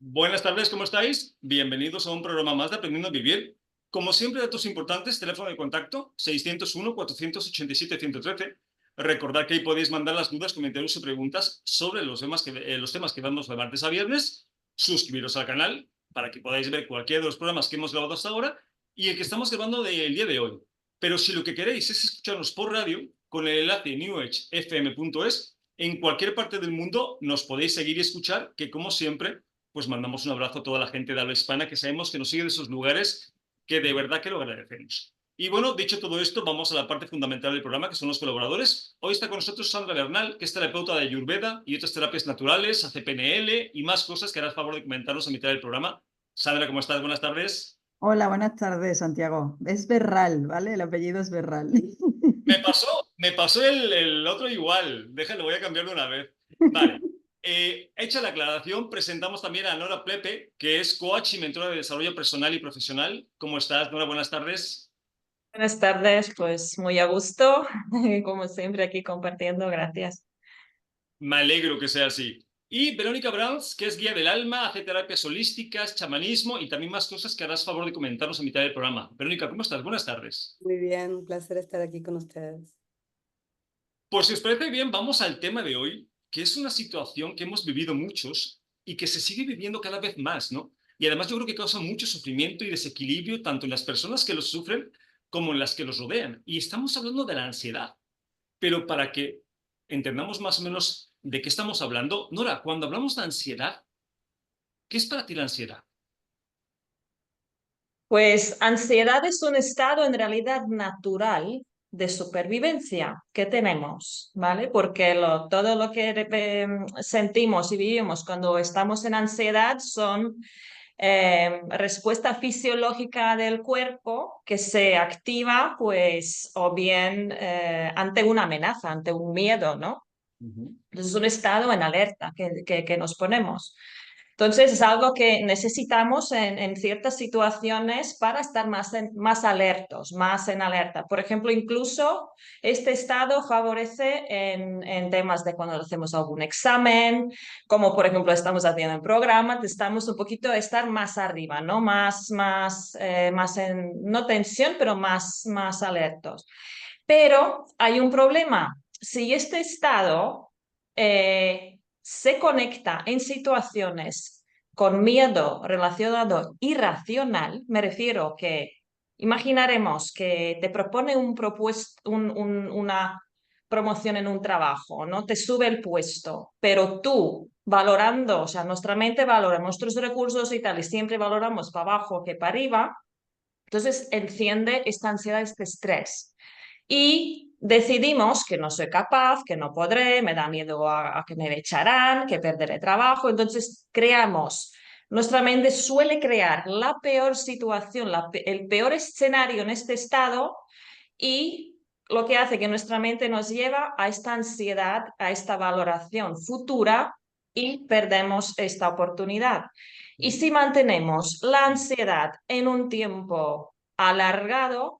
Buenas tardes, ¿cómo estáis? Bienvenidos a un programa más de Aprendiendo a Vivir. Como siempre, datos importantes, teléfono de contacto 601-487-113. Recordad que ahí podéis mandar las dudas, comentarios y preguntas sobre los temas que vamos de martes a viernes. Suscribiros al canal para que podáis ver cualquiera de los programas que hemos grabado hasta ahora y el que estamos grabando del día de hoy. Pero si lo que queréis es escucharnos por radio, con el enlace newedgefm.es, en cualquier parte del mundo nos podéis seguir y escuchar, que como siempre pues mandamos un abrazo a toda la gente de habla hispana que sabemos que nos sigue de esos lugares, que de verdad que lo agradecemos. Y bueno, dicho todo esto, vamos a la parte fundamental del programa, que son los colaboradores. Hoy está con nosotros Sandra Bernal, que es terapeuta de Ayurveda y otras terapias naturales, hace PNL y más cosas que hará el favor de comentarnos a mitad del programa. Sandra, ¿cómo estás? Buenas tardes. Hola, buenas tardes, Santiago. Es Berral, ¿vale? El apellido es Berral. Me pasó el otro igual. Déjalo, voy a cambiarlo una vez. Vale. Hecha la aclaración, presentamos también a Nora Plepe, que es coach y mentora de desarrollo personal y profesional. ¿Cómo estás, Nora? Buenas tardes. Buenas tardes, pues muy a gusto, como siempre aquí compartiendo, gracias. Me alegro que sea así. Y Verónica Browns, que es guía del alma, hace terapias holísticas, chamanismo y también más cosas que harás favor de comentarnos a mitad del programa. Verónica, ¿cómo estás? Buenas tardes. Muy bien, un placer estar aquí con ustedes. Pues si os parece bien, vamos al tema de hoy, que es una situación que hemos vivido muchos y que se sigue viviendo cada vez más, ¿no? Y además yo creo que causa mucho sufrimiento y desequilibrio tanto en las personas que lo sufren como en las que los rodean. Y estamos hablando de la ansiedad. Pero para que entendamos más o menos de qué estamos hablando, Nora, cuando hablamos de ansiedad, ¿qué es para ti la ansiedad? Pues ansiedad es un estado en realidad natural de supervivencia que tenemos, ¿vale? Porque todo lo que sentimos y vivimos cuando estamos en ansiedad son respuesta fisiológica del cuerpo que se activa, pues, o bien ante una amenaza, ante un miedo, ¿no? Entonces es un estado en alerta que nos ponemos. Entonces es algo que necesitamos en ciertas situaciones para estar más alertos, más en alerta. Por ejemplo, incluso este estado favorece en temas de cuando hacemos algún examen, como por ejemplo estamos haciendo en programa, estamos un poquito estar más arriba, ¿no? Más en, no tensión, pero más alertos. Pero hay un problema. Si este estado se conecta en situaciones con miedo relacionado irracional, me refiero que imaginaremos que te propone una promoción en un trabajo, ¿no? Te sube el puesto, pero tú valorando, o sea, nuestra mente valora nuestros recursos y tal, y siempre valoramos para abajo que para arriba, entonces enciende esta ansiedad, este estrés y decidimos que no soy capaz, que no podré, me da miedo a que me echarán, que perderé trabajo. Entonces creamos, nuestra mente suele crear la peor situación, el peor escenario en este estado y lo que hace que nuestra mente nos lleva a esta ansiedad, a esta valoración futura y perdemos esta oportunidad. Y si mantenemos la ansiedad en un tiempo alargado,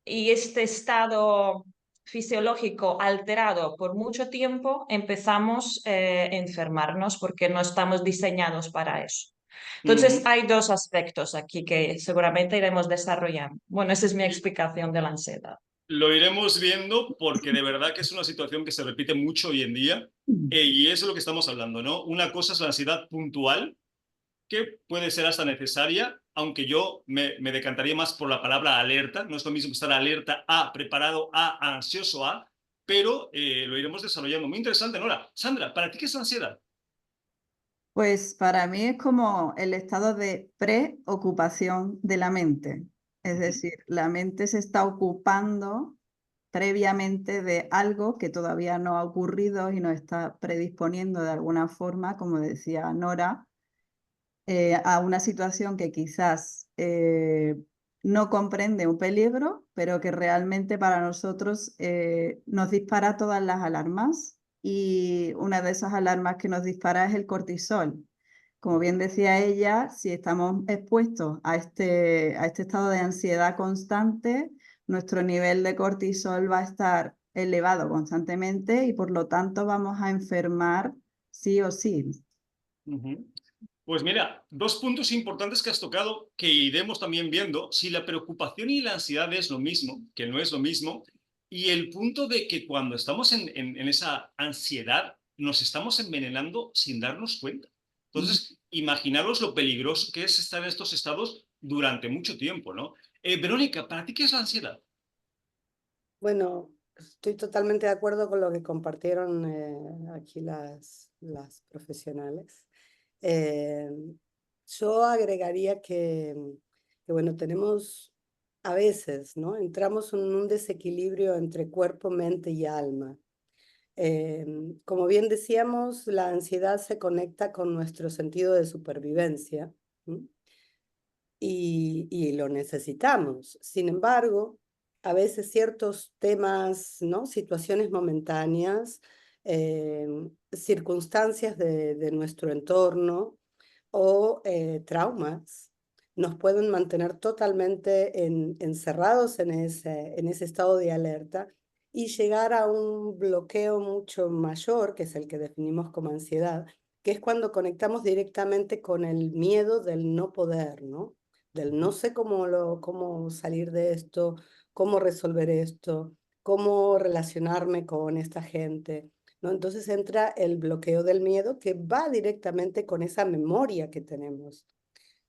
y este estado fisiológico alterado por mucho tiempo, empezamos a enfermarnos porque no estamos diseñados para eso. Entonces, Uh-huh. hay dos aspectos aquí que seguramente iremos desarrollando. Bueno, esa es mi explicación de la ansiedad. Lo iremos viendo porque de verdad que es una situación que se repite mucho hoy en día y eso es lo que estamos hablando, ¿no? Una cosa es la ansiedad puntual, que puede ser hasta necesaria, aunque yo me decantaría más por la palabra alerta. No es lo mismo estar alerta a, preparado a, ansioso a, pero lo iremos desarrollando. Muy interesante, Nora. Sandra, ¿para ti qué es la ansiedad? Pues para mí es como el estado de preocupación de la mente. Es decir, la mente se está ocupando previamente de algo que todavía no ha ocurrido y nos está predisponiendo de alguna forma, como decía Nora, a una situación que quizás no comprende un peligro, pero que realmente para nosotros nos dispara todas las alarmas y una de esas alarmas que nos dispara es el cortisol. Como bien decía ella, si estamos expuestos a este estado de ansiedad constante, nuestro nivel de cortisol va a estar elevado constantemente y por lo tanto vamos a enfermar sí o sí. Uh-huh. Pues mira, dos puntos importantes que has tocado que iremos también viendo, si la preocupación y la ansiedad es lo mismo, que no es lo mismo, y el punto de que cuando estamos en esa ansiedad nos estamos envenenando sin darnos cuenta. Entonces, imaginaros lo peligroso que es estar en estos estados durante mucho tiempo, ¿no? Verónica, ¿para ti qué es la ansiedad? Bueno, estoy totalmente de acuerdo con lo que compartieron aquí las profesionales. Eh, yo agregaría bueno, tenemos a veces, ¿no? Entramos en un desequilibrio entre cuerpo, mente y alma. Como bien decíamos, la ansiedad se conecta con nuestro sentido de supervivencia, ¿m? Y lo necesitamos. Sin embargo, a veces ciertos temas, ¿no? Situaciones momentáneas, circunstancias de nuestro entorno o traumas nos pueden mantener totalmente encerrados en ese estado de alerta y llegar a un bloqueo mucho mayor, que es el que definimos como ansiedad, que es cuando conectamos directamente con el miedo del no poder, ¿no? Del no sé cómo salir de esto, cómo resolver esto, cómo relacionarme con esta gente, ¿no? Entonces entra el bloqueo del miedo que va directamente con esa memoria que tenemos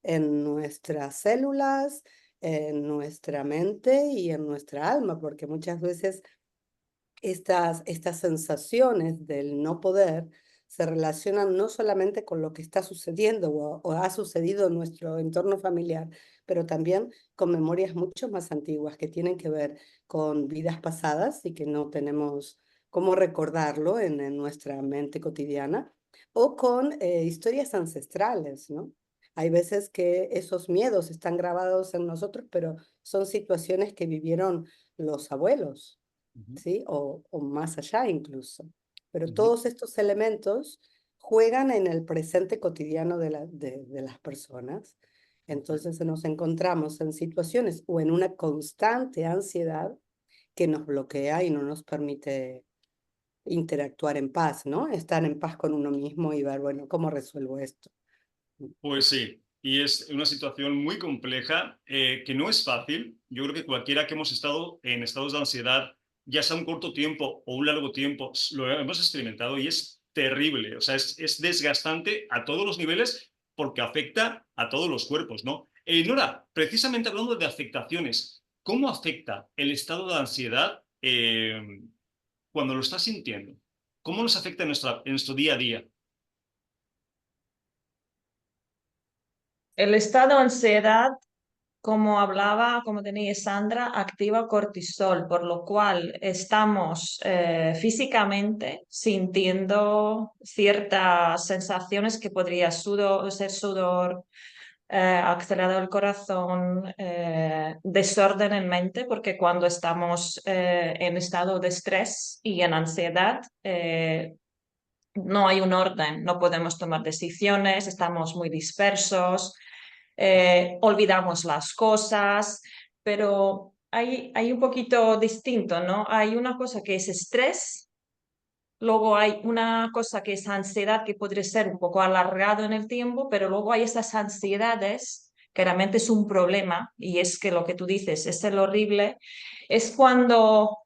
en nuestras células, en nuestra mente y en nuestra alma, porque muchas veces estas sensaciones del no poder se relacionan no solamente con lo que está sucediendo o ha sucedido en nuestro entorno familiar, pero también con memorias mucho más antiguas que tienen que ver con vidas pasadas y que no tenemos cómo recordarlo en nuestra mente cotidiana, o con historias ancestrales, ¿no? Hay veces que esos miedos están grabados en nosotros, pero son situaciones que vivieron los abuelos, ¿sí? O más allá incluso. Pero todos estos elementos juegan en el presente cotidiano de las personas. Entonces nos encontramos en situaciones o en una constante ansiedad que nos bloquea y no nos permite interactuar en paz, ¿no? Estar en paz con uno mismo y ver, bueno, ¿cómo resuelvo esto? Pues sí, y es una situación muy compleja, que no es fácil. Yo creo que cualquiera que hemos estado en estados de ansiedad, ya sea un corto tiempo o un largo tiempo, lo hemos experimentado y es terrible. O sea, es desgastante a todos los niveles porque afecta a todos los cuerpos, ¿no? Nora, precisamente hablando de afectaciones, ¿cómo afecta el estado de ansiedad cuando lo estás sintiendo? ¿Cómo nos afecta en nuestro día a día? El estado de ansiedad, como hablaba, como tenía Sandra, activa cortisol, por lo cual estamos físicamente sintiendo ciertas sensaciones que podría ser sudor, acelerado el corazón, desorden en mente, porque cuando estamos en estado de estrés y en ansiedad, no hay un orden, no podemos tomar decisiones, estamos muy dispersos, olvidamos las cosas, pero hay un poquito distinto, ¿no? Hay una cosa que es estrés, luego hay una cosa que es ansiedad que podría ser un poco alargado en el tiempo, pero luego hay esas ansiedades que realmente es un problema y es que lo que tú dices es el horrible, es cuando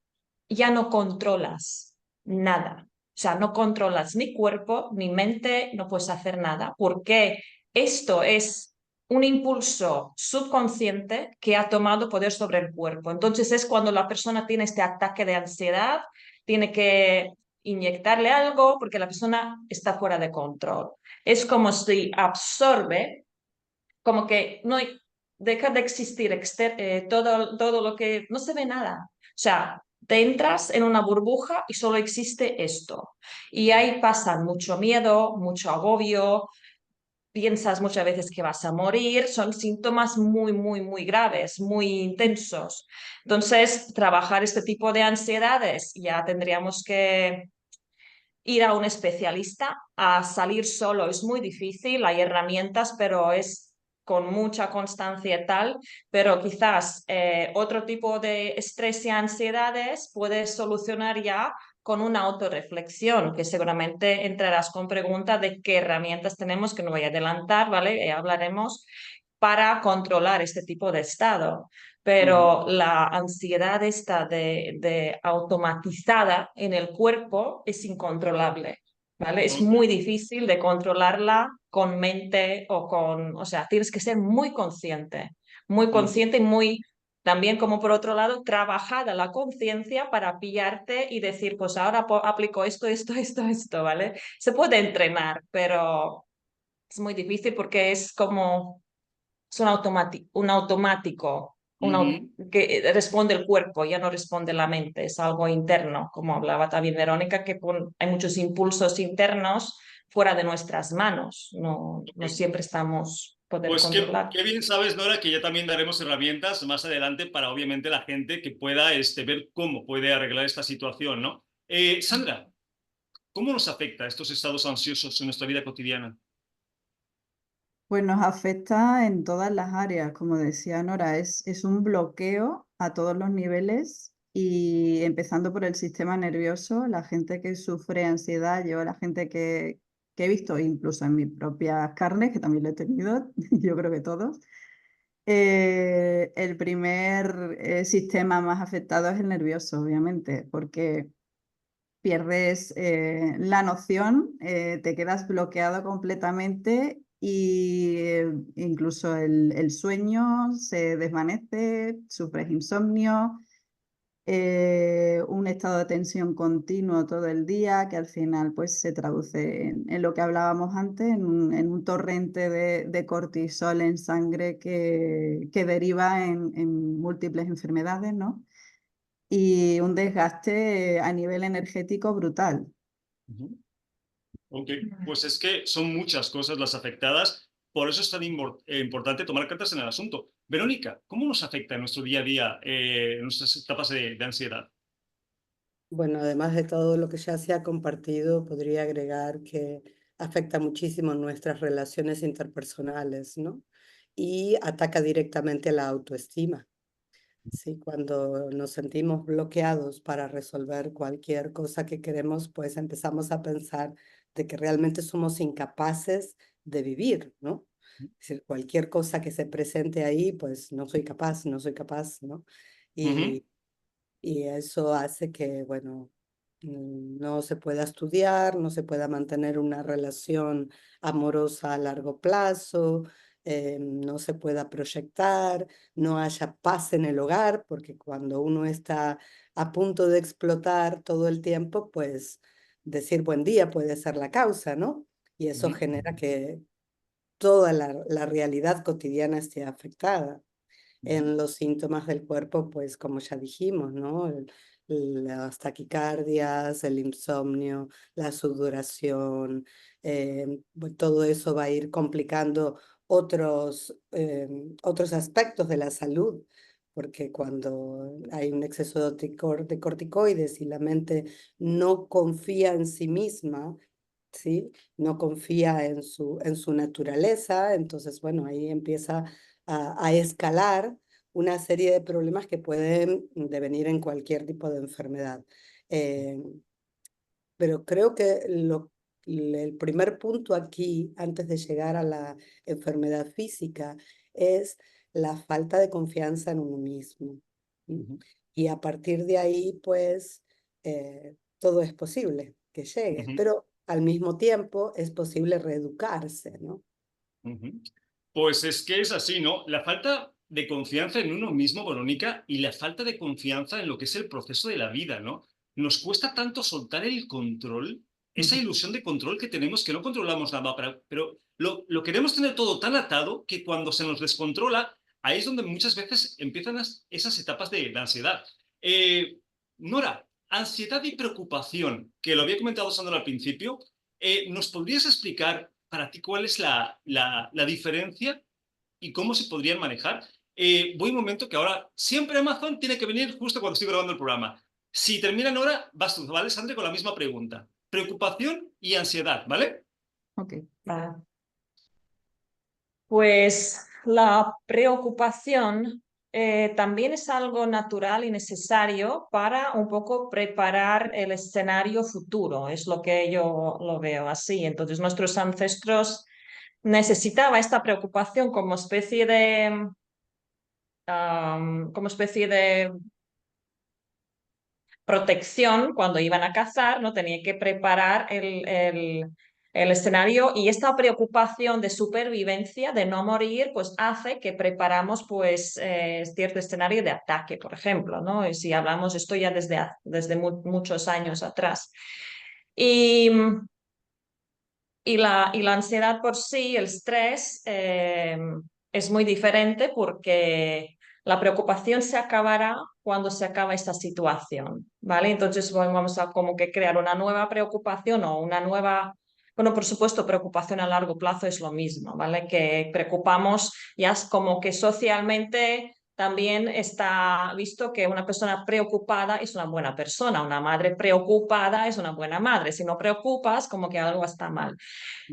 ya no controlas nada. O sea, no controlas ni cuerpo ni mente, no puedes hacer nada, porque esto es un impulso subconsciente que ha tomado poder sobre el cuerpo. Entonces es cuando la persona tiene este ataque de ansiedad, tiene que inyectarle algo porque la persona está fuera de control. Es como si absorbe, como que no deja de existir todo lo que no se ve nada. O sea, te entras en una burbuja y solo existe esto. Y ahí pasan mucho miedo, mucho agobio, piensas muchas veces que vas a morir, son síntomas muy, muy, muy graves, muy intensos. Entonces, trabajar este tipo de ansiedades ya tendríamos que ir a un especialista, a salir solo es muy difícil, hay herramientas, pero es con mucha constancia y tal, pero quizás otro tipo de estrés y ansiedades puedes solucionar ya con una autorreflexión, que seguramente entrarás con preguntas de qué herramientas tenemos, que no voy a adelantar, ¿vale? Hablaremos para controlar este tipo de estado. Pero la ansiedad esta de automatizada en el cuerpo es incontrolable, ¿vale? Es Ok. muy difícil de controlarla con mente o sea, tienes que ser muy consciente y muy, también como por otro lado, trabajada la conciencia para pillarte y decir, pues ahora aplico esto, ¿vale? Se puede entrenar, pero es muy difícil porque es como es un automático Ujú. que responde el cuerpo, ya no responde la mente, es algo interno, como hablaba también Verónica, que hay muchos impulsos internos fuera de nuestras manos, no Ok. siempre estamos poder Pues controlar. qué bien sabes, Nora, que ya también daremos herramientas más adelante para, obviamente, la gente que pueda ver cómo puede arreglar esta situación, ¿no? Sandra, ¿cómo nos afecta estos estados ansiosos en nuestra vida cotidiana? Pues nos afecta en todas las áreas, como decía Nora, es un bloqueo a todos los niveles y empezando por el sistema nervioso, la gente que sufre ansiedad, yo la gente que he visto incluso en mis propias carnes, que también lo he tenido, yo creo que todos, el primer sistema más afectado es el nervioso, obviamente, porque pierdes la noción, te quedas bloqueado completamente y incluso el sueño se desvanece, sufres insomnio, un estado de tensión continuo todo el día que al final pues se traduce en lo que hablábamos antes, en un torrente de cortisol en sangre que deriva en múltiples enfermedades, ¿no? Y un desgaste a nivel energético brutal. Ujú. Ok, pues es que son muchas cosas las afectadas, por eso es tan importante tomar cartas en el asunto. Verónica, ¿cómo nos afecta en nuestro día a día, en nuestras etapas de ansiedad? Bueno, además de todo lo que ya se ha compartido, podría agregar que afecta muchísimo nuestras relaciones interpersonales, ¿no? Y ataca directamente a la autoestima. Sí, cuando nos sentimos bloqueados para resolver cualquier cosa que queremos, pues empezamos a pensar de que realmente somos incapaces de vivir, ¿no? Es decir, cualquier cosa que se presente ahí, pues no soy capaz, no soy capaz, ¿no? Ujú, Y eso hace que, bueno, no se pueda estudiar, no se pueda mantener una relación amorosa a largo plazo, no se pueda proyectar, no haya paz en el hogar, porque cuando uno está a punto de explotar todo el tiempo, pues decir buen día puede ser la causa, ¿no? Y eso ujú, genera que toda la realidad cotidiana esté afectada. ujú, En los síntomas del cuerpo, pues como ya dijimos, ¿no? Las taquicardias, el insomnio, la sudoración, todo eso va a ir complicando otros aspectos de la salud, porque cuando hay un exceso de corticoides y la mente no confía en sí misma, ¿sí? No confía en su naturaleza, entonces, bueno, ahí empieza a escalar una serie de problemas que pueden devenir en cualquier tipo de enfermedad. Eh, pero creo que el primer punto aquí, antes de llegar a la enfermedad física, es la falta de confianza en uno mismo. ¿Sí? ujú, Y a partir de ahí, pues, todo es posible que llegue, ujú, pero al mismo tiempo es posible reeducarse, ¿no? ujú. Pues es que es así, ¿no? La falta de confianza en uno mismo, Verónica, y la falta de confianza en lo que es el proceso de la vida, ¿no? Nos cuesta tanto soltar el control, esa ilusión de control que tenemos, que no controlamos nada, pero lo queremos tener todo tan atado que cuando se nos descontrola, ahí es donde muchas veces empiezan esas etapas de ansiedad. Nora, ansiedad y preocupación, que lo había comentado Sandra al principio, ¿nos podrías explicar para ti cuál es la diferencia y cómo se podrían manejar? Voy un momento que ahora siempre Amazon tiene que venir justo cuando estoy grabando el programa. Si termina en hora, vas tú, ¿vale, Sandra? Con la misma pregunta. Preocupación y ansiedad, ¿vale? Ok. Vale. Pues la preocupación también es algo natural y necesario para un poco preparar el escenario futuro, es lo que yo lo veo así. Entonces, nuestros ancestros necesitaban esta preocupación como especie de protección cuando iban a cazar, ¿no? Tenía que preparar el escenario y esta preocupación de supervivencia, de no morir, pues hace que preparamos pues cierto escenario de ataque, por ejemplo, ¿no? Y si hablamos esto ya desde muchos años atrás. Y, y la ansiedad por sí, el estrés, es muy diferente porque la preocupación se acabará cuando se acaba esta situación, ¿vale? Entonces vamos a como que crear una nueva preocupación o una nueva, bueno, por supuesto, preocupación a largo plazo es lo mismo, ¿vale? Que preocupamos ya es como que socialmente también está visto que una persona preocupada es una buena persona, una madre preocupada es una buena madre. Si no preocupas, como que algo está mal.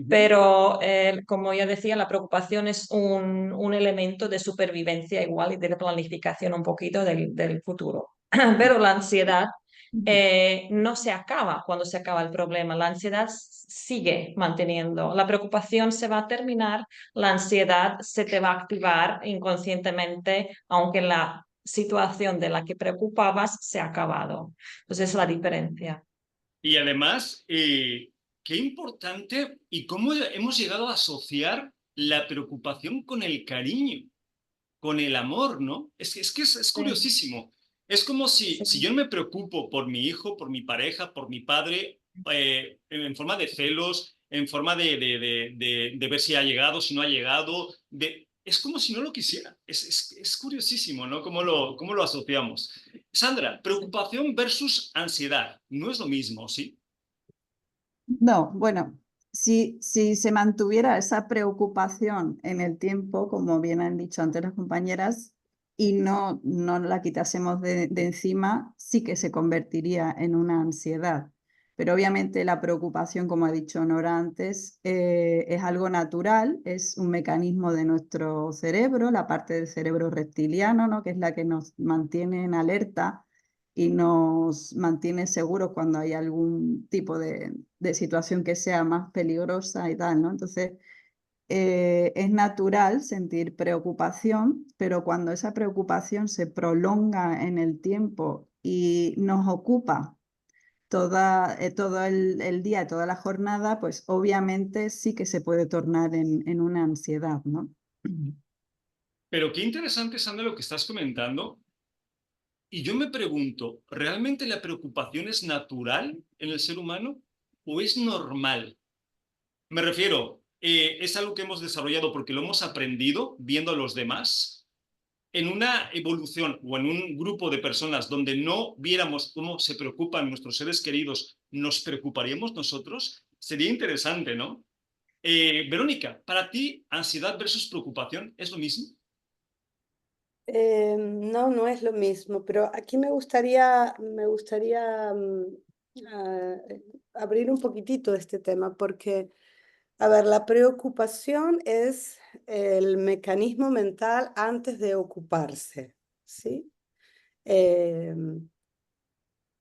Pero, como ya decía, la preocupación es un elemento de supervivencia igual y de planificación un poquito del futuro. Pero la ansiedad no se acaba cuando se acaba el problema. La ansiedad sigue manteniendo. La preocupación se va a terminar, la ansiedad se te va a activar inconscientemente, aunque la situación de la que preocupabas se ha acabado. Entonces, es la diferencia. Y además, qué importante y cómo hemos llegado a asociar la preocupación con el cariño, con el amor, ¿no? Es Sí, curiosísimo. Es como sí. si yo me preocupo por mi hijo, por mi pareja, por mi padre, en forma de celos, en forma de ver si ha llegado, si no ha llegado, es como si no lo quisiera. Es curiosísimo, ¿no? Cómo lo asociamos. Sandra, Sí. preocupación versus ansiedad. No es lo mismo, ¿sí? No, bueno, si se mantuviera esa preocupación en el tiempo, como bien han dicho antes las compañeras, y no la quitásemos de encima, sí que se convertiría en una ansiedad. Pero obviamente la preocupación, como ha dicho Nora antes, es algo natural, es un mecanismo de nuestro cerebro, la parte del cerebro reptiliano, ¿no? Que es la que nos mantiene en alerta y nos mantiene seguros cuando hay algún tipo de situación que sea más peligrosa y tal, ¿no? Entonces, es natural sentir preocupación, pero cuando esa preocupación se prolonga en el tiempo y nos ocupa todo el día, toda la jornada, pues obviamente sí que se puede tornar en una ansiedad, ¿no? Pero qué interesante, Sandra, lo que estás comentando. Y yo me pregunto, ¿realmente la preocupación es natural en el ser humano o es normal? Me refiero, ¿es algo que hemos desarrollado porque lo hemos aprendido viendo a los demás? En una evolución o en un grupo de personas donde no viéramos cómo se preocupan nuestros seres queridos, ¿nos preocuparíamos nosotros? Sería interesante, ¿no? Verónica, para ti, ansiedad versus preocupación, ¿es lo mismo? No, no es lo mismo, pero aquí me gustaría abrir un poquitito este tema porque, a ver, la preocupación es el mecanismo mental antes de ocuparse, ¿sí? Em,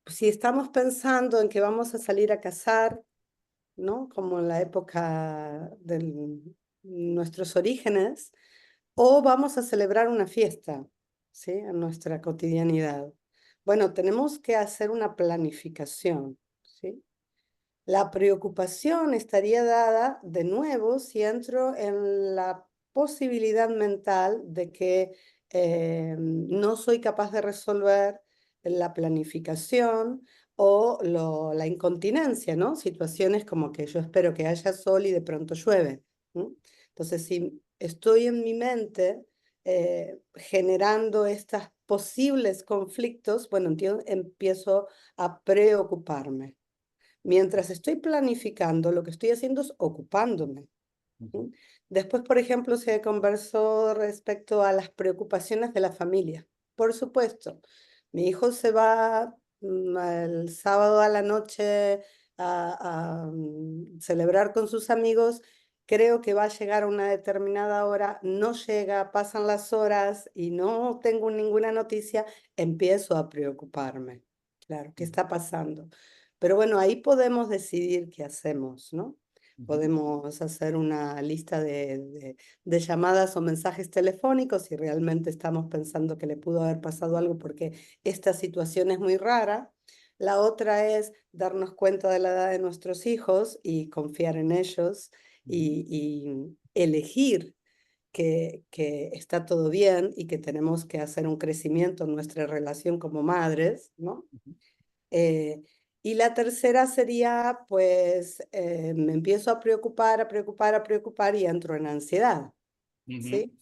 si estamos pensando en que vamos a salir a cazar, ¿no? Como en la época de nuestros orígenes, o vamos a celebrar una fiesta, ¿sí? En nuestra cotidianidad. Bueno, tenemos que hacer una planificación, ¿sí? La preocupación estaría dada de nuevo si entro en la posibilidad mental de que no soy capaz de resolver la planificación o la incontinencia, ¿no? Situaciones como que yo espero que haya sol y de pronto llueve. ¿No? Entonces, si estoy en mi mente generando estos posibles conflictos, bueno, empiezo a preocuparme. Mientras estoy planificando, lo que estoy haciendo es ocupándome. ¿Sí? Después, por ejemplo, se conversó respecto a las preocupaciones de la familia. Por supuesto, mi hijo se va el sábado a la noche a celebrar con sus amigos creo que va a llegar a una determinada hora, no llega, pasan las horas y no tengo ninguna noticia, empiezo a preocuparme. Claro, ¿qué está pasando? Pero bueno, ahí podemos decidir qué hacemos, ¿no? Podemos hacer una lista de llamadas o mensajes telefónicos si realmente estamos pensando que le pudo haber pasado algo porque esta situación es muy rara. La otra es darnos cuenta de la edad de nuestros hijos y confiar en ellos y elegir que está todo bien y que tenemos que hacer un crecimiento en nuestra relación como madres, ¿no? Y la tercera sería, pues, me empiezo a preocupar, a preocupar, a preocupar y entro en ansiedad, ¿sí?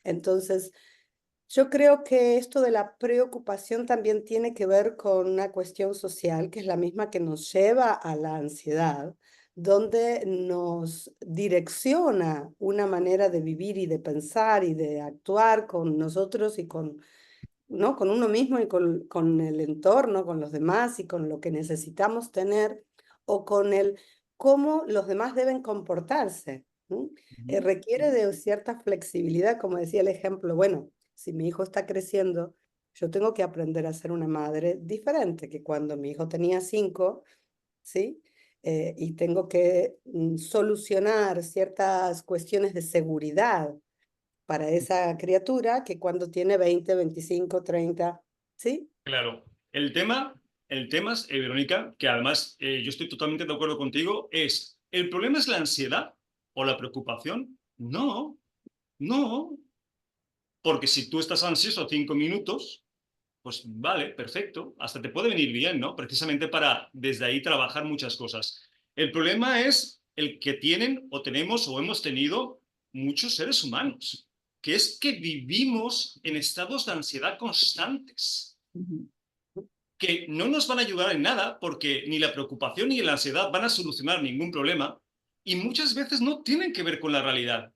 Entonces, yo creo que esto de la preocupación también tiene que ver con una cuestión social, que es la misma que nos lleva a la ansiedad, donde nos direcciona una manera de vivir y de pensar y de actuar con nosotros y con, ¿no? Con uno mismo y con el entorno, con los demás y con lo que necesitamos tener o con el cómo los demás deben comportarse. Requiere de cierta flexibilidad, como decía el ejemplo, bueno, si mi hijo está creciendo, yo tengo que aprender a ser una madre diferente que cuando mi hijo tenía 5, ¿sí? Y tengo que solucionar ciertas cuestiones de seguridad para esa criatura que cuando tiene 20, 25, 30, ¿sí? Claro. El tema es, Verónica, que además yo estoy totalmente de acuerdo contigo, ¿el problema es la ansiedad o la preocupación? No, no. Porque si tú estás ansioso 5 minutos, pues vale, perfecto, hasta te puede venir bien, ¿no? Precisamente para desde ahí trabajar muchas cosas. El problema es el que tienen o tenemos o hemos tenido muchos seres humanos, que es que vivimos en estados de ansiedad constantes, que no nos van a ayudar en nada porque ni la preocupación ni la ansiedad van a solucionar ningún problema y muchas veces no tienen que ver con la realidad.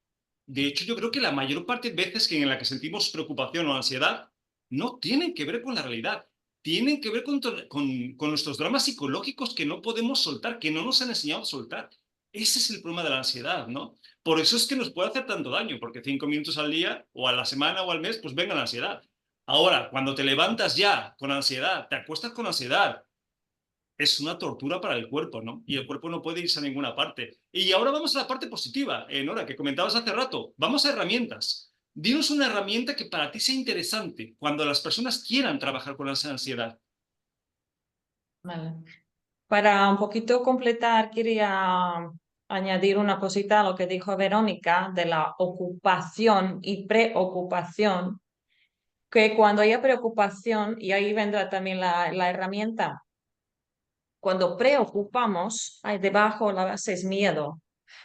De hecho, yo creo que la mayor parte de veces que en la que sentimos preocupación o ansiedad no tienen que ver con la realidad, tienen que ver con nuestros dramas psicológicos que no podemos soltar, que no nos han enseñado a soltar. Ese es el problema de la ansiedad, ¿no? Por eso es que nos puede hacer tanto daño, porque 5 minutos al día o a la semana o al mes, pues venga la ansiedad. Ahora, cuando te levantas ya con ansiedad, te acuestas con ansiedad, es una tortura para el cuerpo, ¿no? Y el cuerpo no puede irse a ninguna parte. Y ahora vamos a la parte positiva, Nora, que comentabas hace rato. Vamos a herramientas. Dinos una herramienta que para ti sea interesante cuando las personas quieran trabajar con esa ansiedad. Vale. Para un poquito completar, quería añadir una cosita a lo que dijo Verónica de la ocupación y preocupación, que cuando haya preocupación, y ahí vendrá también la herramienta, cuando preocupamos, hay debajo la base es miedo.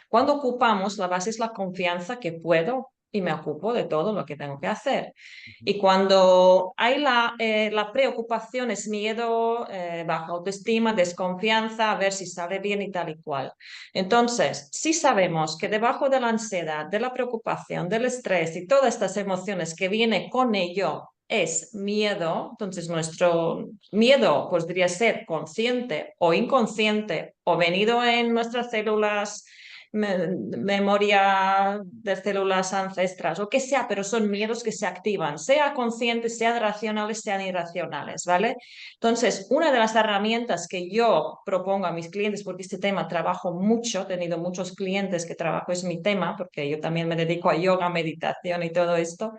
Cuando ocupamos, la base es la confianza que puedo y me ocupo de todo lo que tengo que hacer. Y cuando hay la preocupación, es miedo, baja autoestima, desconfianza, a ver si sale bien y tal y cual. Entonces, si sabemos que debajo de la ansiedad, de la preocupación, del estrés y todas estas emociones que viene con ello, es miedo, entonces nuestro miedo podría ser consciente o inconsciente o venido en nuestras células, memoria de células ancestras o que sea, pero son miedos que se activan, sea conscientes, sean racionales, sean irracionales, ¿vale? Entonces, una de las herramientas que yo propongo a mis clientes, porque este tema trabajo mucho, he tenido muchos clientes que trabajo, es mi tema, porque yo también me dedico a yoga, meditación y todo esto.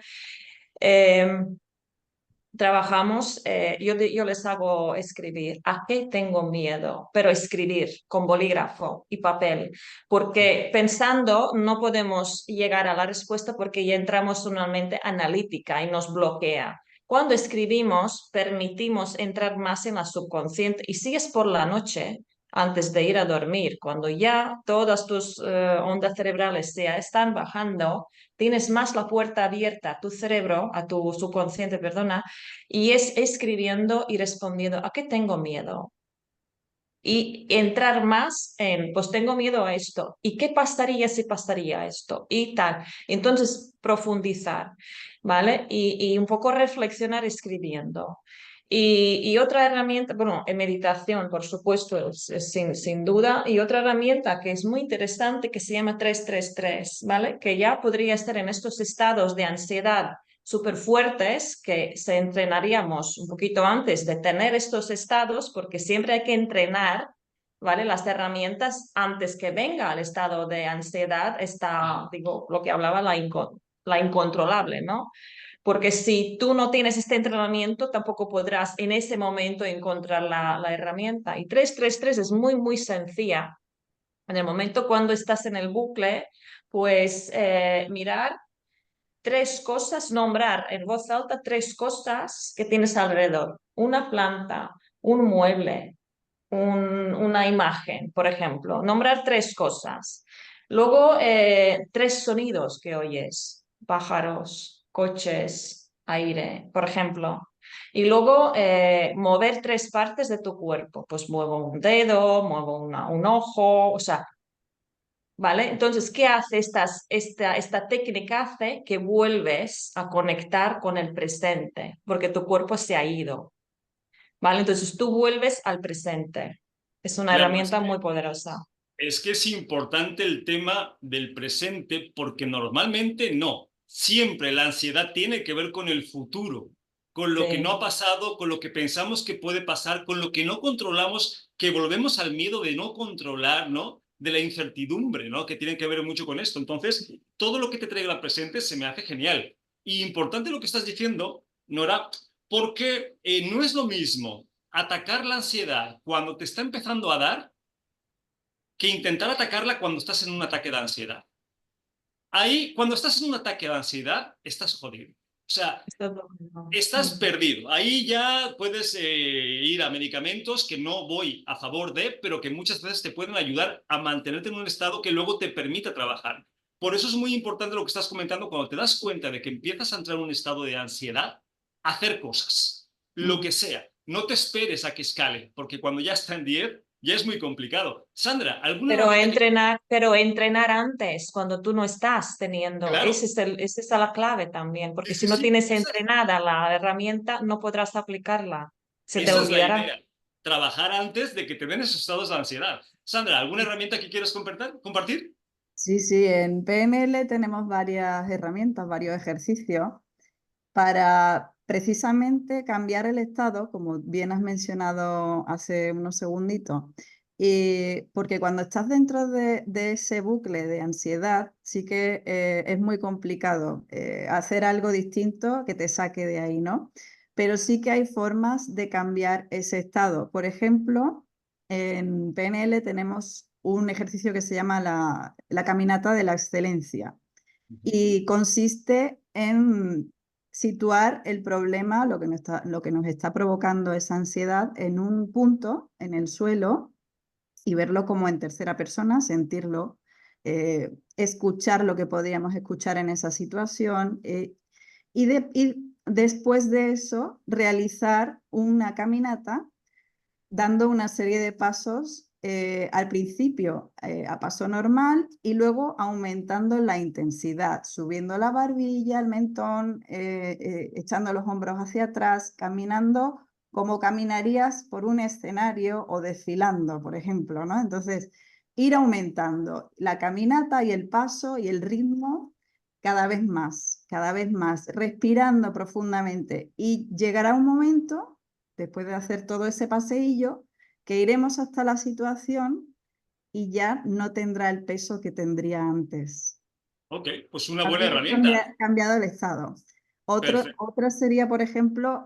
Trabajamos, yo les hago escribir a qué tengo miedo, pero escribir con bolígrafo y papel, porque pensando no podemos llegar a la respuesta porque ya entramos en una mente analítica y nos bloquea. Cuando escribimos, permitimos entrar más en la subconsciente y si es por la noche, antes de ir a dormir, cuando ya todas tus ondas cerebrales ya están bajando, tienes más la puerta abierta a tu cerebro, a tu subconsciente, perdona, y es escribiendo y respondiendo, ¿a qué tengo miedo? Y entrar más en, pues tengo miedo a esto. ¿Y qué pasaría si pasaría esto? Y tal. Entonces, profundizar, ¿vale? Y un poco reflexionar escribiendo. Y otra herramienta, bueno, en meditación, por supuesto, sin duda, y otra herramienta que es muy interesante que se llama 333, ¿vale? Que ya podría estar en estos estados de ansiedad súper fuertes que se entrenaríamos un poquito antes de tener estos estados, porque siempre hay que entrenar, ¿vale? Las herramientas antes que venga el estado de ansiedad, está, digo, lo que hablaba, la incontrolable, ¿no? Porque si tú no tienes este entrenamiento, tampoco podrás en ese momento encontrar la herramienta. Y 333 es muy, muy sencilla. En el momento cuando estás en el bucle, pues mirar tres cosas, nombrar en voz alta tres cosas que tienes alrededor. Una planta, un mueble, una imagen, por ejemplo. Nombrar tres cosas. Luego, tres sonidos que oyes. Pájaros, coches, aire, por ejemplo. Y luego mover tres partes de tu cuerpo. Pues muevo un dedo, muevo un ojo, o sea, ¿vale? Entonces, ¿qué hace esta técnica? Hace que vuelves a conectar con el presente, porque tu cuerpo se ha ido, ¿vale? Entonces, tú vuelves al presente. Es una Claro, herramienta muy poderosa. es que es importante el tema del presente porque normalmente no. Siempre la ansiedad tiene que ver con el futuro, con lo que no Sí. ha pasado, con lo que pensamos que puede pasar, con lo que no controlamos, que volvemos al miedo de no controlar, ¿no? De la incertidumbre, ¿no? Que tiene que ver mucho con esto. Entonces, todo lo que te traiga al presente se me hace genial. Y importante lo que estás diciendo, Nora, porque no es lo mismo atacar la ansiedad cuando te está empezando a dar que intentar atacarla cuando estás en un ataque de ansiedad. Ahí, cuando estás en un ataque de ansiedad, estás jodido. O sea, Esto es lo que no. estás perdido. Ahí ya puedes ir a medicamentos que no voy a favor de, pero que muchas veces te pueden ayudar a mantenerte en un estado que luego te permita trabajar. Por eso es muy importante lo que estás comentando cuando te das cuenta de que empiezas a entrar en un estado de ansiedad, hacer cosas, lo que sea. No te esperes a que escale, porque cuando ya está en 10, ya es muy complicado. Sandra, ¿alguna herramienta que... Pero entrenar antes, cuando tú no estás teniendo, Claro, esa es la clave también, porque si no sí, tienes entrenada la herramienta, no podrás aplicarla, se te esa es la olvidará. idea. Trabajar antes de que te den esos estados de ansiedad. Sandra, ¿alguna herramienta que quieras compartir? Sí, sí, en PNL tenemos varias herramientas, varios ejercicios para precisamente cambiar el estado, como bien has mencionado hace unos segunditos, porque cuando estás dentro de ese bucle de ansiedad, sí que es muy complicado hacer algo distinto que te saque de ahí, ¿no? Pero sí que hay formas de cambiar ese estado. Por ejemplo, en PNL tenemos un ejercicio que se llama la caminata de la excelencia y consiste en situar el problema, lo que nos está provocando esa ansiedad, en un punto, en el suelo, y verlo como en tercera persona, sentirlo, escuchar lo que podríamos escuchar en esa situación, y después de eso realizar una caminata dando una serie de pasos al principio a paso normal y luego aumentando la intensidad, subiendo la barbilla, el mentón, echando los hombros hacia atrás, caminando como caminarías por un escenario o desfilando, por ejemplo, ¿no? Entonces, ir aumentando la caminata y el paso y el ritmo cada vez más, respirando profundamente y llegará un momento después de hacer todo ese paseillo, que iremos hasta la situación y ya no tendrá el peso que tendría antes. Ok, pues una buena Habremos herramienta. cambiado el estado. Perfecto. Otra sería, por ejemplo,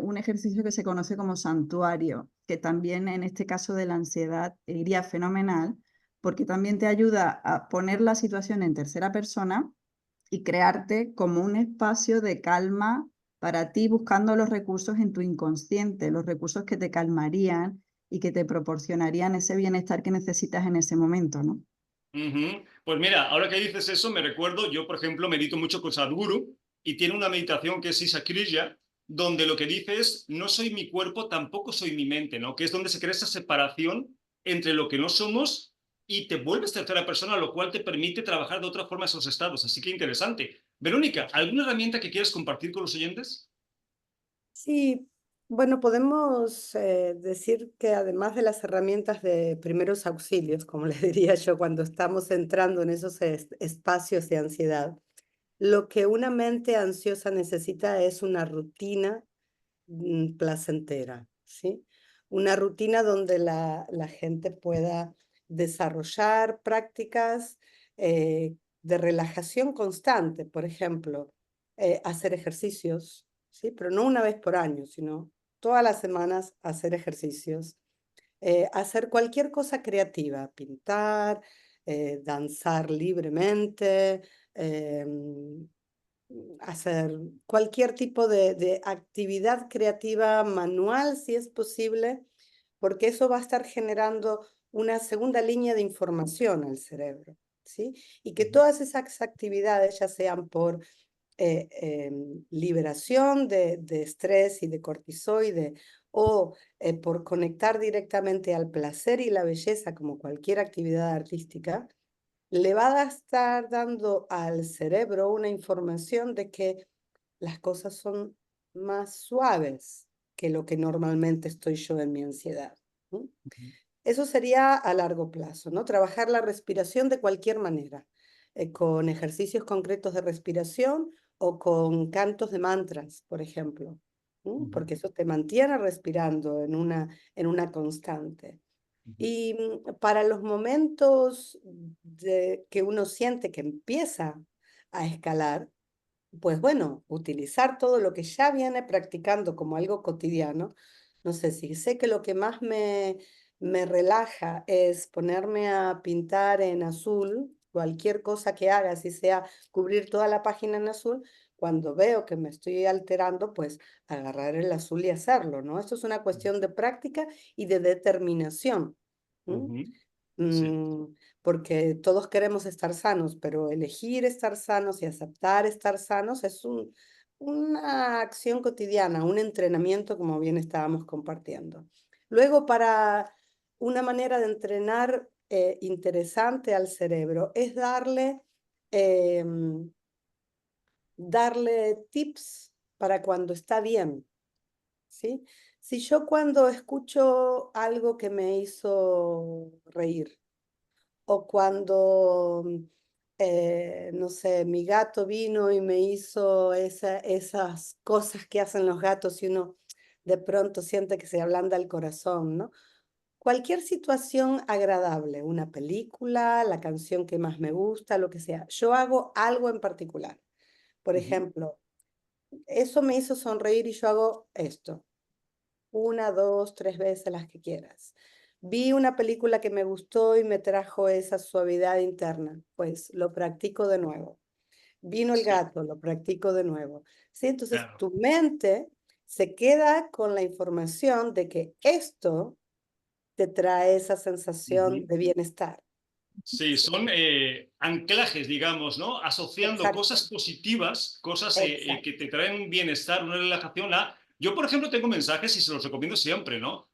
un ejercicio que se conoce como santuario, que también en este caso de la ansiedad iría fenomenal, porque también te ayuda a poner la situación en tercera persona y crearte como un espacio de calma para ti, buscando los recursos en tu inconsciente, los recursos que te calmarían y que te proporcionarían ese bienestar que necesitas en ese momento, ¿no? Pues mira, ahora que dices eso, me recuerdo, yo por ejemplo medito mucho con Sadhguru y tiene una meditación que es Isa Kriya, donde lo que dice es, no soy mi cuerpo, tampoco soy mi mente, ¿no? Que es donde se crea esa separación entre lo que no somos y te vuelves tercera persona, lo cual te permite trabajar de otra forma esos estados. Así que interesante. Verónica, ¿alguna herramienta que quieras compartir con los oyentes? Sí, Bueno, podemos decir que además de las herramientas de primeros auxilios, como les diría yo, cuando estamos entrando en esos espacios de ansiedad, lo que una mente ansiosa necesita es una rutina placentera, ¿sí? Una rutina donde la gente pueda desarrollar prácticas de relajación constante, por ejemplo, hacer ejercicios, ¿sí? Pero no una vez por año, sino todas las semanas hacer ejercicios, hacer cualquier cosa creativa, pintar, danzar libremente, hacer cualquier tipo de actividad creativa manual, si es posible, porque eso va a estar generando una segunda línea de información al cerebro, ¿sí? Y que todas esas actividades, ya sean por liberación de estrés y de cortisoide o por conectar directamente al placer y la belleza como cualquier actividad artística, le va a estar dando al cerebro una información de que las cosas son más suaves que lo que normalmente estoy yo en mi ansiedad. ¿No? Eso sería a largo plazo, ¿no? Trabajar la respiración de cualquier manera, con ejercicios concretos de respiración o con cantos de mantras, por ejemplo, ¿no? Porque eso te mantiene respirando en una constante. Y para los momentos que uno siente que empieza a escalar, pues bueno, utilizar todo lo que ya viene practicando como algo cotidiano. No sé, si sé que lo que más me relaja es ponerme a pintar en azul, cualquier cosa que haga, si sea cubrir toda la página en azul, cuando veo que me estoy alterando, pues agarrar el azul y hacerlo, ¿no? Esto es una cuestión de práctica y de determinación. Ujú. Sí. Mm, Porque todos queremos estar sanos, pero elegir estar sanos y aceptar estar sanos es una acción cotidiana, un entrenamiento, como bien estábamos compartiendo. Luego, para una manera de entrenar interesante al cerebro es em, darle tips para cuando está bien, ¿sí? Si yo cuando escucho algo que me hizo reír, o cuando, no sé, mi gato vino y me hizo esas cosas que hacen los gatos y uno de pronto siente que se ablanda el corazón, ¿no? Cualquier situación agradable, una película, la canción que más me gusta, lo que sea. Yo hago algo en particular. Por Ujú. ejemplo, eso me hizo sonreír y yo hago esto. Una, dos, tres veces, las que quieras. Vi una película que me gustó y me trajo esa suavidad interna, pues lo practico de nuevo. Vino el Sí, gato, lo practico de nuevo. ¿Sí? Entonces claro. tu mente se queda con la información de que esto te trae esa sensación Ujú. de bienestar. Sí, ¿Sí? son anclajes, digamos, ¿no? Asociando cosas Exacto, positivas, cosas que exacto, te traen un bienestar, una relajación. Yo, por ejemplo, tengo mensajes y se los recomiendo siempre, ¿no?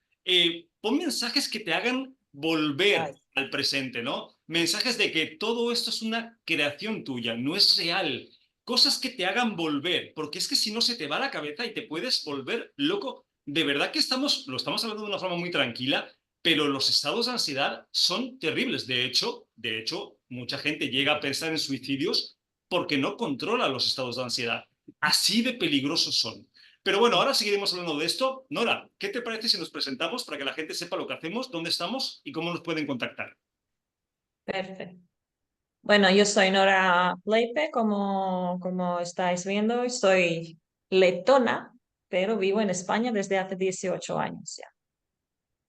Pon mensajes que te hagan ay, volver al presente, ¿no? Mensajes de que todo esto es una creación tuya, no es real. Cosas que te hagan volver, porque es que si no se te va la cabeza y te puedes volver loco. De verdad que lo estamos hablando de una forma muy tranquila, pero los estados de ansiedad son terribles. De hecho, mucha gente llega a pensar en suicidios porque no controla los estados de ansiedad. Así de peligrosos son. Pero bueno, ahora seguiremos hablando de esto. Nora, ¿qué te parece si nos presentamos para que la gente sepa lo que hacemos, dónde estamos y cómo nos pueden contactar? Perfecto. Bueno, yo soy Nora Leipe, como estáis viendo, soy letona, pero vivo en España desde hace 18 años ya.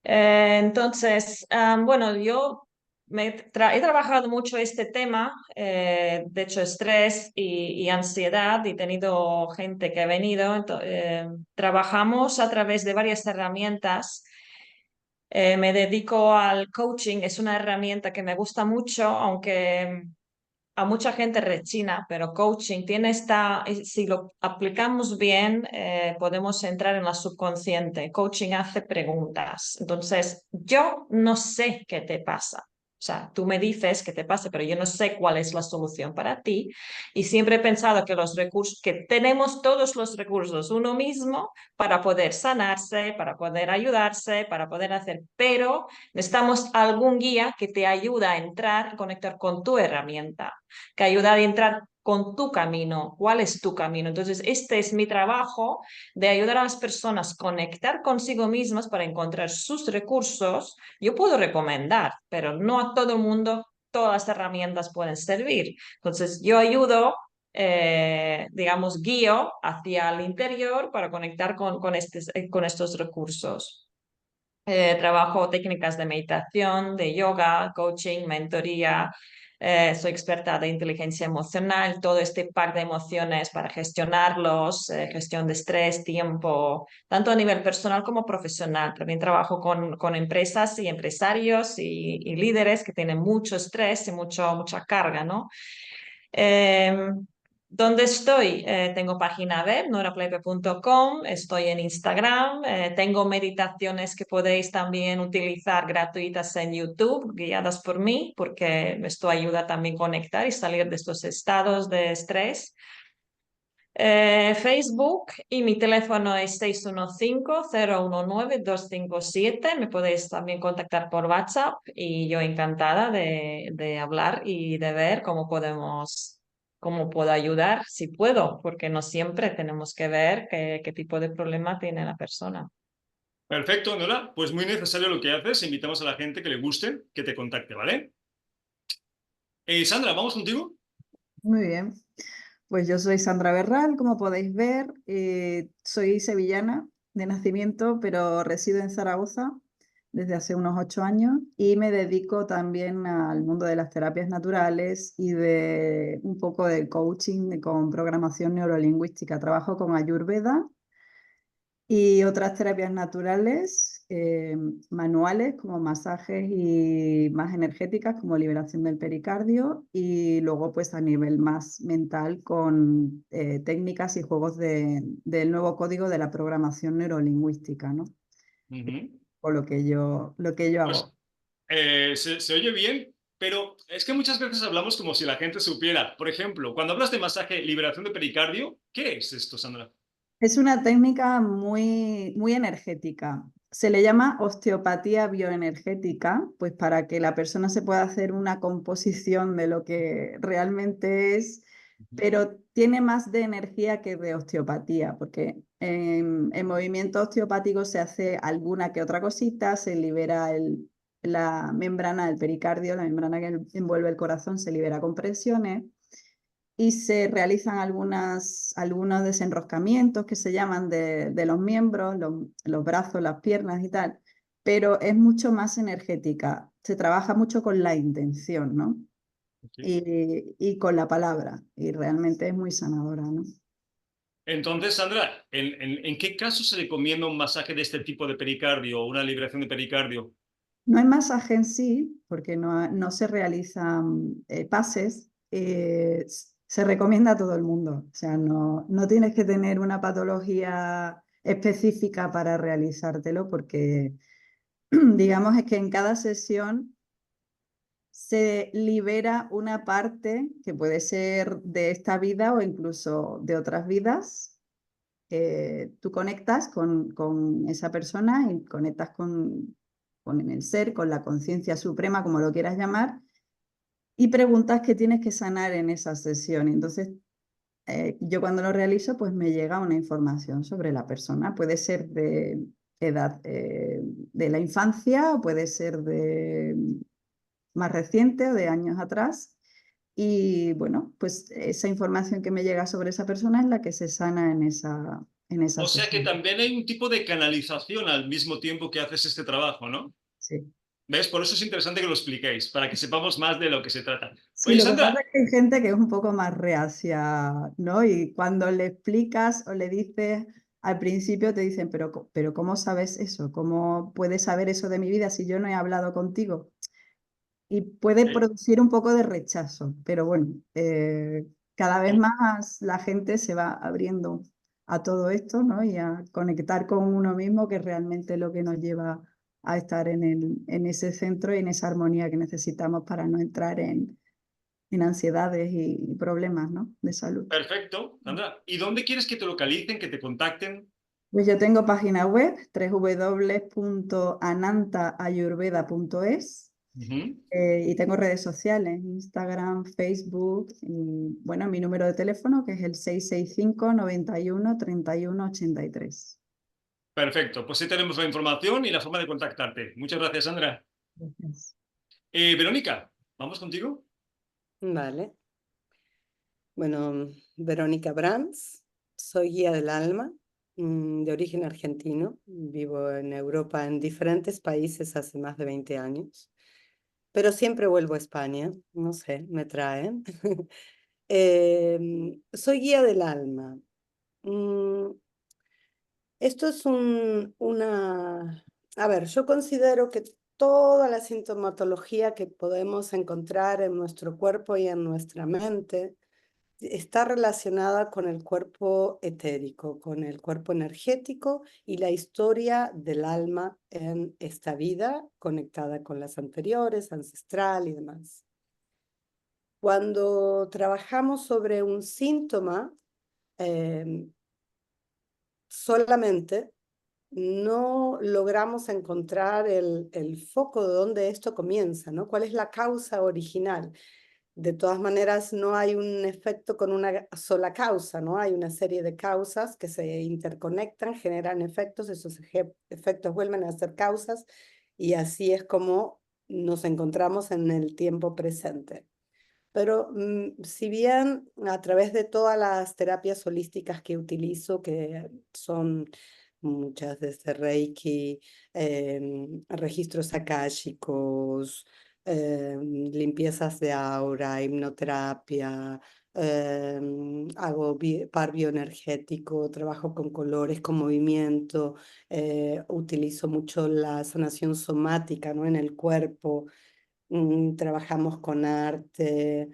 Entonces, bueno, yo he trabajado mucho este tema, de hecho, estrés y ansiedad, y he tenido gente que ha venido. Trabajamos a través de varias herramientas. Me dedico al coaching, es una herramienta que me gusta mucho, aunque a mucha gente rechina, pero coaching tiene si lo aplicamos bien, podemos entrar en la subconsciente. Coaching hace preguntas. Entonces, yo no sé qué te pasa. O sea, tú me dices qué te pasa, pero yo no sé cuál es la solución para ti. Y siempre he pensado que los recursos, que tenemos todos los recursos uno mismo para poder sanarse, para poder ayudarse, para poder hacer, pero necesitamos algún guía que te ayude a entrar y conectar con tu herramienta, que ayuda a entrar con tu camino. ¿Cuál es tu camino? Entonces, este es mi trabajo de ayudar a las personas a conectar consigo mismas para encontrar sus recursos. Yo puedo recomendar, pero no a todo el mundo todas las herramientas pueden servir. Entonces, yo ayudo, digamos, guío hacia el interior para conectar con estos recursos. Trabajo técnicas de meditación, de yoga, coaching, mentoría. Soy experta de inteligencia emocional, todo este pack de emociones para gestionarlos, gestión de estrés, tiempo, tanto a nivel personal como profesional. También trabajo con empresas y empresarios y líderes que tienen mucho estrés y mucha carga, ¿no? Eh, ¿Dónde estoy? Tengo página web, noraplepe.com, estoy en Instagram, tengo meditaciones que podéis también utilizar gratuitas en YouTube, guiadas por mí, porque esto ayuda también a conectar y salir de estos estados de estrés. Facebook y mi teléfono es 615-019-257. Me podéis también contactar por WhatsApp y yo encantada de hablar y de ver cómo puedo ayudar, si puedo, porque no siempre tenemos que ver qué tipo de problema tiene la persona. Perfecto, Nora. Pues muy necesario lo que haces. Invitamos a la gente que le guste que te contacte, ¿vale? Sandra, ¿vamos contigo? Muy bien. Pues yo soy Sandra Berral, como podéis ver. Soy sevillana de nacimiento, pero resido en Zaragoza desde hace unos 8 años y me dedico también al mundo de las terapias naturales y de un poco de coaching con programación neurolingüística. Trabajo con Ayurveda y otras terapias naturales, manuales como masajes y más energéticas como liberación del pericardio y luego pues a nivel más mental con técnicas y juegos del nuevo código de la programación neurolingüística, ¿no? Ujú. O lo que yo Pues hago. se oye bien, pero es que muchas veces hablamos como si la gente supiera. Por ejemplo, cuando hablas de masaje, liberación de pericardio, ¿qué es esto, Sandra? Es una técnica muy, muy energética. Se le llama osteopatía bioenergética, pues para que la persona se pueda hacer una composición de lo que realmente es, pero tiene más de energía que de osteopatía, porque en movimiento osteopático se hace alguna que otra cosita, se libera la membrana del pericardio, la membrana que envuelve el corazón, se libera con presiones y se realizan algunos desenroscamientos que se llaman de los miembros, los brazos, las piernas y tal, pero es mucho más energética. Se trabaja mucho con la intención, ¿no? Sí. Y con la palabra, y realmente es muy sanadora, ¿no? Entonces, Sandra, ¿en qué caso se recomienda un masaje de este tipo de pericardio o una liberación de pericardio? No hay masaje en sí, porque no se realizan pases. Se recomienda a todo el mundo. O sea, no tienes que tener una patología específica para realizártelo, porque digamos es que en cada sesión se libera una parte que puede ser de esta vida o incluso de otras vidas. Tú conectas con esa persona y conectas con el ser, con la conciencia suprema, como lo quieras llamar, y preguntas qué tienes que sanar en esa sesión. Entonces, yo cuando lo realizo, pues me llega una información sobre la persona. Puede ser de edad de la infancia o puede ser de más reciente o de años atrás. Y bueno, pues esa información que me llega sobre esa persona es la que se sana en esa O sea que sesión. también hay un tipo de canalización al mismo tiempo que haces este trabajo, ¿no? Sí. ¿Ves? Por eso es interesante que lo expliquéis, para que sepamos más de lo que se trata. Sí, Oye, lo que pasa Sandra, es que hay gente que es un poco más reacia, ¿no? Y cuando le explicas o le dices al principio te dicen, pero ¿cómo sabes eso? ¿Cómo puedes saber eso de mi vida si yo no he hablado contigo? Y puede producir un poco de rechazo, pero bueno, cada vez más la gente se va abriendo a todo esto, ¿no? Y a conectar con uno mismo, que es realmente lo que nos lleva a estar en ese centro y en esa armonía que necesitamos para no entrar en ansiedades y problemas, ¿no?, de salud. Perfecto, Sandra. ¿Y dónde quieres que te localicen, que te contacten? Pues yo tengo página web, www.anantaayurveda.es, y tengo redes sociales, Instagram, Facebook, y bueno, mi número de teléfono, que es el 665 91 31 83. Perfecto, pues ahí tenemos la información y la forma de contactarte. Muchas gracias, Sandra. Gracias. Verónica, ¿vamos contigo? Vale. Bueno, Verónica Brams, soy guía del alma, de origen argentino. Vivo en Europa, en diferentes países hace más de 20 años, pero siempre vuelvo a España, no sé, me traen. Soy guía del alma. Mm, Esto es A ver, yo considero que toda la sintomatología que podemos encontrar en nuestro cuerpo y en nuestra mente está relacionada con el cuerpo etérico, con el cuerpo energético y la historia del alma en esta vida conectada con las anteriores, ancestral y demás. Cuando trabajamos sobre un síntoma, solamente no logramos encontrar el foco de dónde esto comienza, ¿no? ¿Cuál es la causa original? De todas maneras, no hay un efecto con una sola causa, ¿no? Hay una serie de causas que se interconectan, generan efectos, esos efectos vuelven a ser causas, y así es como nos encontramos en el tiempo presente. Pero si bien a través de todas las terapias holísticas que utilizo, que son muchas, desde Reiki, registros akáshicos, limpiezas de aura, hipnoterapia, hago par bioenergético, trabajo con colores, con movimiento, utilizo mucho la sanación somática, ¿no?, en el cuerpo. Trabajamos con arte,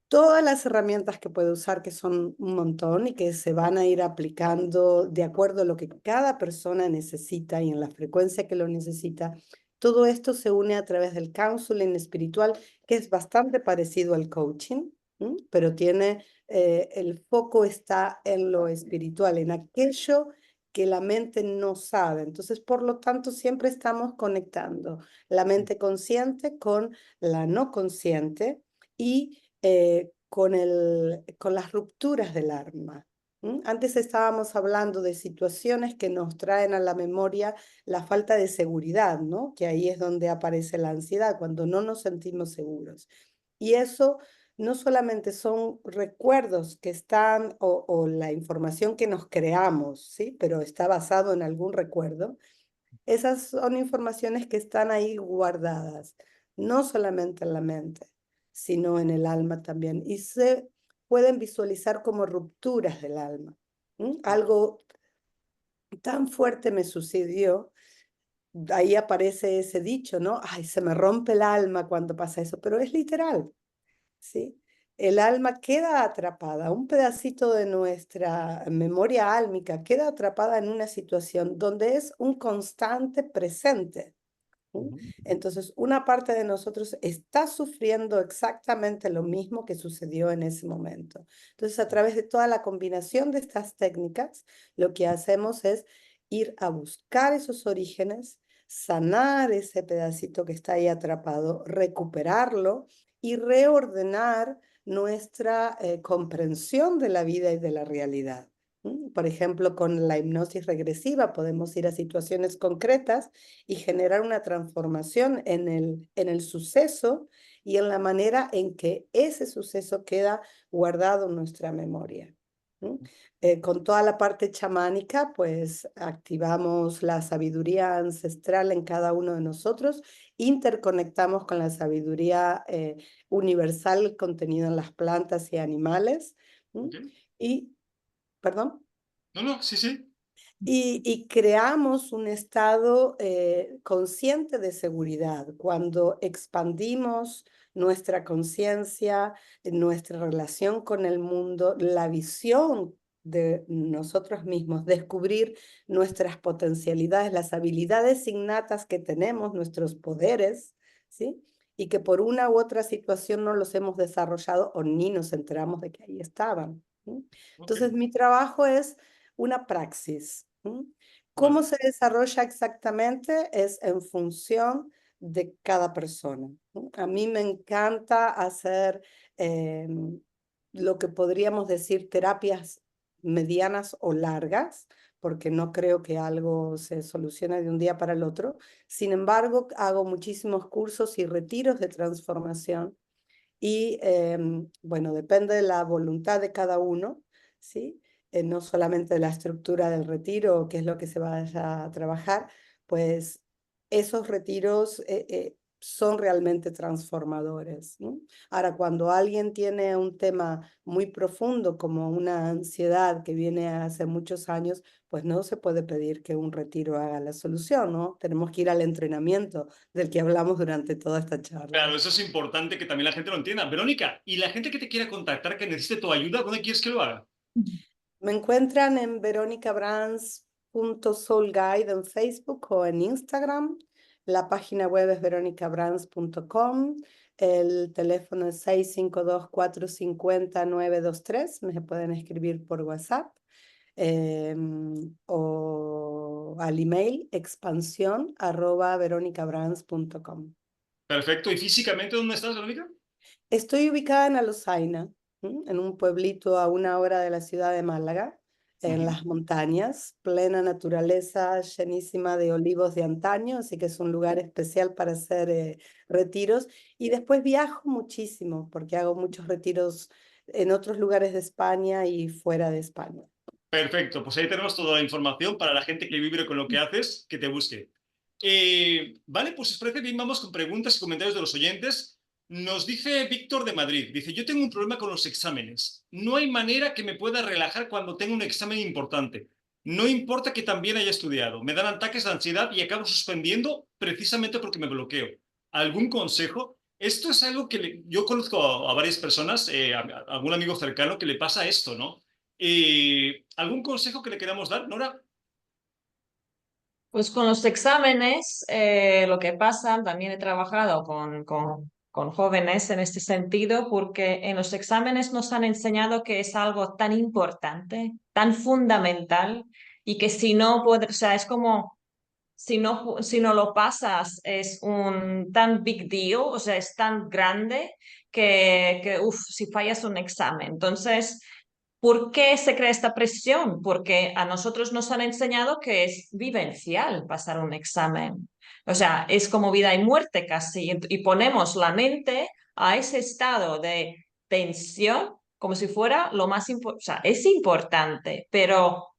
todas las herramientas que puedo usar, que son un montón y que se van a ir aplicando de acuerdo a lo que cada persona necesita y en la frecuencia que lo necesita. Todo esto se une a través del counseling espiritual, que es bastante parecido al coaching, pero tiene, el foco está en lo espiritual, en aquello que la mente no sabe. Entonces, por lo tanto, siempre estamos conectando la mente consciente con la no consciente y con las rupturas del alma. Antes estábamos hablando de situaciones que nos traen a la memoria la falta de seguridad, ¿no? Que ahí es donde aparece la ansiedad, cuando no nos sentimos seguros. Y eso no solamente son recuerdos que están o la información que nos creamos, ¿sí? Pero está basado en algún recuerdo. Esas son informaciones que están ahí guardadas, no solamente en la mente, sino en el alma también. Y se pueden visualizar como rupturas del alma. Algo tan fuerte me sucedió, ahí aparece ese dicho, ¿no? Ay, se me rompe el alma cuando pasa eso, pero es literal, ¿sí? El alma queda atrapada, un pedacito de nuestra memoria álmica queda atrapada en una situación donde es un constante presente. Entonces, una parte de nosotros está sufriendo exactamente lo mismo que sucedió en ese momento. Entonces, a través de toda la combinación de estas técnicas, lo que hacemos es ir a buscar esos orígenes, sanar ese pedacito que está ahí atrapado, recuperarlo y reordenar nuestra comprensión de la vida y de la realidad. Por ejemplo, con la hipnosis regresiva podemos ir a situaciones concretas y generar una transformación en el suceso y en la manera en que ese suceso queda guardado en nuestra memoria. Con toda la parte chamánica, pues activamos la sabiduría ancestral en cada uno de nosotros, interconectamos con la sabiduría universal contenida en las plantas y animales. Okay. Y, perdón. No, sí, sí. Y creamos un estado consciente de seguridad. Cuando expandimos nuestra conciencia, nuestra relación con el mundo, la visión de nosotros mismos, descubrir nuestras potencialidades, las habilidades innatas que tenemos, nuestros poderes, ¿sí? Y que por una u otra situación no los hemos desarrollado o ni nos enteramos de que ahí estaban. ¿Sí? Entonces, mi trabajo es una praxis. ¿Sí? ¿Cómo Vale. se desarrolla exactamente? Es en función de cada persona. ¿Sí? A mí me encanta hacer lo que podríamos decir terapias medianas o largas, porque no creo que algo se solucione de un día para el otro. Sin embargo, hago muchísimos cursos y retiros de transformación y, bueno, depende de la voluntad de cada uno, ¿sí? No solamente de la estructura del retiro o qué es lo que se vaya a trabajar, pues esos retiros son realmente transformadores, ¿no? Ahora, cuando alguien tiene un tema muy profundo como una ansiedad que viene hace muchos años, pues no se puede pedir que un retiro haga la solución, ¿no? Tenemos que ir al entrenamiento del que hablamos durante toda esta charla. Claro, eso es importante que también la gente lo entienda. Verónica, y la gente que te quiera contactar, que necesite tu ayuda, ¿dónde quieres que lo haga? Me encuentran en veronicabrands.soulguide en Facebook o en Instagram. La página web es veronicabrands.com. El teléfono es 652-450-923. Me pueden escribir por WhatsApp o al email expansión@veronicabrands.com. Perfecto. ¿Y físicamente dónde estás, Verónica? Estoy ubicada en Alosaina, en un pueblito a 1 hora de la ciudad de Málaga, en las montañas, plena naturaleza, llenísima de olivos de antaño, así que es un lugar especial para hacer retiros. Y después viajo muchísimo, porque hago muchos retiros en otros lugares de España y fuera de España. Perfecto, pues ahí tenemos toda la información para la gente que vibre con lo que haces, que te busque. Vale, pues si os parece bien, vamos con preguntas y comentarios de los oyentes. Nos dice Víctor de Madrid, dice, yo tengo un problema con los exámenes. No hay manera que me pueda relajar cuando tengo un examen importante. No importa que también haya estudiado. Me dan ataques de ansiedad y acabo suspendiendo precisamente porque me bloqueo. ¿Algún consejo? Esto es algo que yo conozco a varias personas, a algún amigo cercano que le pasa esto, ¿no? ¿Algún consejo que le queramos dar, Nora? Pues con los exámenes, lo que pasa, también he trabajado con jóvenes en este sentido, porque en los exámenes nos han enseñado que es algo tan importante, tan fundamental, y que si no puedes, o sea, es como si no lo pasas, es un tan big deal, o sea, es tan grande que si fallas un examen. Entonces, ¿por qué se crea esta presión? Porque a nosotros nos han enseñado que es vivencial pasar un examen. O sea, es como vida y muerte casi. Y ponemos la mente a ese estado de tensión como si fuera lo más importante. O sea, es importante, pero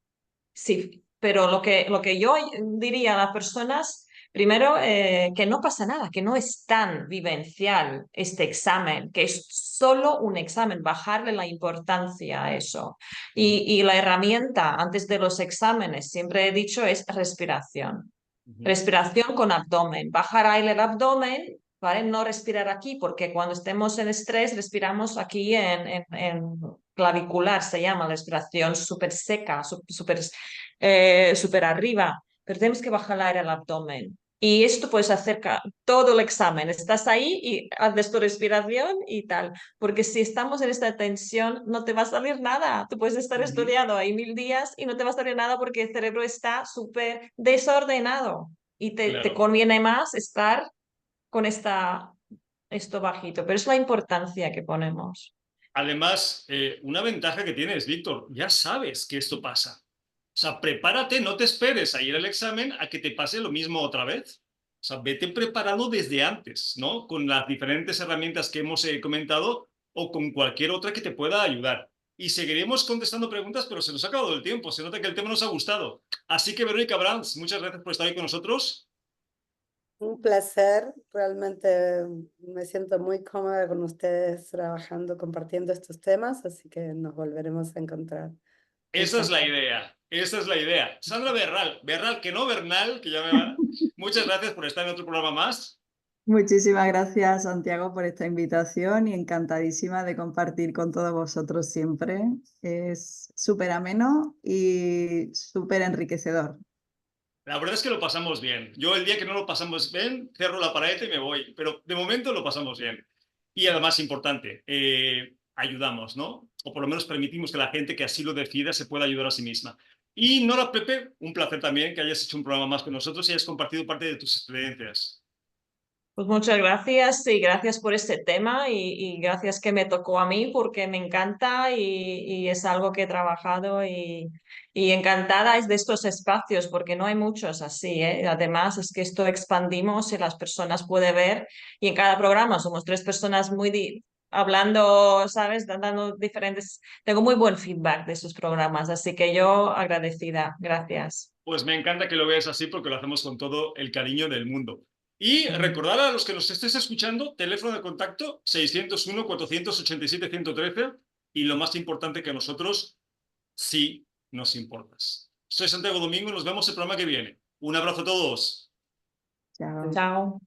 sí, pero lo que yo diría a las personas, primero, que no pasa nada, que no es tan vivencial este examen, que es solo un examen, bajarle la importancia a eso. Y la herramienta antes de los exámenes, siempre he dicho, es respiración. Respiración con abdomen, bajar aire al abdomen, ¿vale? No respirar aquí, porque cuando estemos en estrés, respiramos aquí en clavicular, se llama respiración súper seca, súper arriba, pero tenemos que bajar el aire al abdomen. Y esto puedes hacer todo el examen. Estás ahí y haces tu respiración y tal. Porque si estamos en esta tensión, no te va a salir nada. Tú puedes estar estudiando ahí 1000 días y no te va a salir nada porque el cerebro está súper desordenado. Y te Claro. conviene más estar con esto bajito. Pero es la importancia que ponemos. Además, una ventaja que tienes, Víctor, ya sabes que esto pasa. O sea, prepárate, no te esperes a ir al examen a que te pase lo mismo otra vez. O sea, vete preparado desde antes, ¿no? Con las diferentes herramientas que hemos comentado o con cualquier otra que te pueda ayudar. Y seguiremos contestando preguntas, pero se nos ha acabado el tiempo. Se nota que el tema nos ha gustado. Así que, Verónica Brands, muchas gracias por estar hoy con nosotros. Un placer, realmente me siento muy cómoda con ustedes trabajando, compartiendo estos temas, así que nos volveremos a encontrar. Esa es Muchas la idea, esa es la idea. Sandra Berral, Berral que no Bernal, que ya me va. Muchas gracias por estar en otro programa más. Muchísimas gracias, Santiago, por esta invitación y encantadísima de compartir con todos vosotros siempre. Es súper ameno y súper enriquecedor. La verdad es que lo pasamos bien. Yo el día que no lo pasamos bien, cierro la pared y me voy. Pero de momento lo pasamos bien. Y además, importante, ayudamos, ¿no? O por lo menos permitimos que la gente que así lo decida se pueda ayudar a sí misma. Y Nora, Pepe, un placer también que hayas hecho un programa más con nosotros y hayas compartido parte de tus experiencias. Pues muchas gracias y gracias por este tema y gracias que me tocó a mí porque me encanta y es algo que he trabajado y encantada es de estos espacios porque no hay muchos así, ¿eh? Además es que esto expandimos y las personas pueden ver y en cada programa somos tres personas hablando, ¿sabes? Dando diferentes... Tengo muy buen feedback de esos programas, así que yo agradecida. Gracias. Pues me encanta que lo veas así porque lo hacemos con todo el cariño del mundo. Y recordar a los que nos estéis escuchando, teléfono de contacto 601-487-113 y lo más importante que a nosotros, sí nos importas. Soy Santiago Domingo y nos vemos el programa que viene. Un abrazo a todos. Chao. Chao.